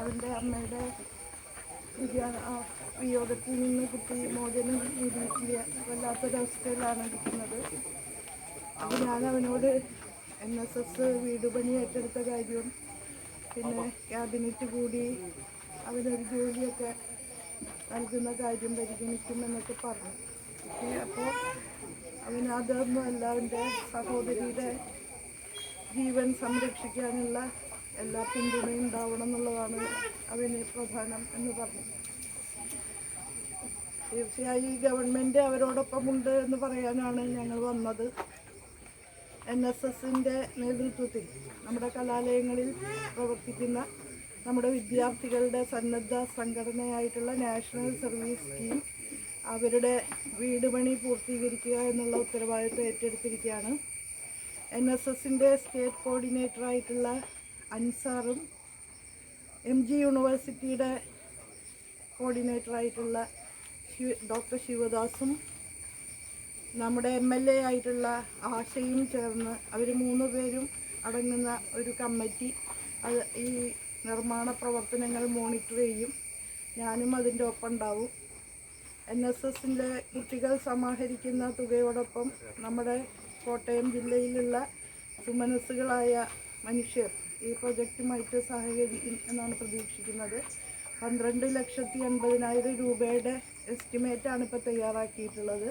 അവൻ്റെ അമ്മയുടെ വിയോഗത്തിൽ നിന്ന് കുട്ടി മോചനം നേടിയിട്ടില്ല. വല്ലാത്തൊരവസ്ഥയിലാണ് ഇരിക്കുന്നത്. അപ്പോൾ ഞാൻ അവനോട് NSS വീട് പണി ഏറ്റെടുത്ത കാര്യവും പിന്നെ ക്യാബിനറ്റ് കൂടി അവനൊരു ജോലിയൊക്കെ നൽകുന്ന കാര്യം പരിഗണിക്കുമെന്നൊക്കെ പറഞ്ഞു. അപ്പോൾ അവനതൊന്നുമല്ല, അവൻ്റെ സഹോദരിയുടെ ജീവൻ സംരക്ഷിക്കാനുള്ള എല്ലാ പിന്തുണയും ഉണ്ടാവണം എന്നുള്ളതാണ് അവന് പ്രധാനം എന്ന് പറഞ്ഞു. തീർച്ചയായും ഈ ഗവൺമെൻറ് അവരോടൊപ്പമുണ്ട് എന്ന് പറയാനാണ് ഞങ്ങൾ വന്നത്. NSSൻ്റെ നേതൃത്വത്തിൽ നമ്മുടെ കലാലയങ്ങളിൽ പ്രവർത്തിക്കുന്ന നമ്മുടെ വിദ്യാർത്ഥികളുടെ സന്നദ്ധ സംഘടനയായിട്ടുള്ള നാഷണൽ സർവീസ് സ്കീം അവരുടെ വീട് പണി പൂർത്തീകരിക്കുക എന്നുള്ള ഉത്തരവാദിത്വം ഏറ്റെടുത്തിരിക്കുകയാണ്. NSSൻ്റെ സ്റ്റേറ്റ് കോർഡിനേറ്ററായിട്ടുള്ള അൻസാറും MG യൂണിവേഴ്സിറ്റിയുടെ കോർഡിനേറ്ററായിട്ടുള്ള ഡോക്ടർ ശിവദാസും നമ്മുടെ MLA ആയിട്ടുള്ള ആശയും ചേർന്ന് അവർ 3 പേരും അടങ്ങുന്ന ഒരു കമ്മിറ്റി അത് ഈ നിർമ്മാണ പ്രവർത്തനങ്ങൾ മോണിറ്റർ ചെയ്യും. ഞാനും അതിൻ്റെ ഒപ്പം ഉണ്ടാവും. NSSൻ്റെ കുട്ടികൾ സമാഹരിക്കുന്ന തുകയോടൊപ്പം നമ്മുടെ കോട്ടയം ജില്ലയിലുള്ള സുമനസ്സുകളായ മനുഷ്യർ ഈ പ്രൊജക്റ്റുമായിട്ട് സഹകരിക്കും എന്നാണ് പ്രതീക്ഷിക്കുന്നത്. 12,80,000 രൂപയുടെ എസ്റ്റിമേറ്റാണ് ഇപ്പോൾ തയ്യാറാക്കിയിട്ടുള്ളത്.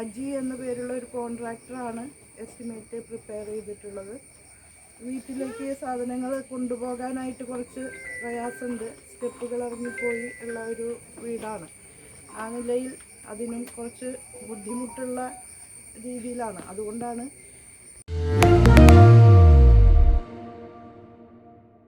അജി എന്ന പേരുള്ള ഒരു കോൺട്രാക്ടറാണ് എസ്റ്റിമേറ്റ് പ്രിപ്പയർ ചെയ്തിട്ടുള്ളത്. വീട്ടിലേക്ക് സാധനങ്ങൾ കൊണ്ടുപോകാനായിട്ട് കുറച്ച് പ്രയാസമുണ്ട്. സ്റ്റെപ്പുകൾ ഇറങ്ങിപ്പോയി ഉള്ള ഒരു വീടാണ്. ആ നിലയിൽ അതിനും കുറച്ച് ബുദ്ധിമുട്ടുള്ള രീതിയിലാണ്. അതുകൊണ്ടാണ്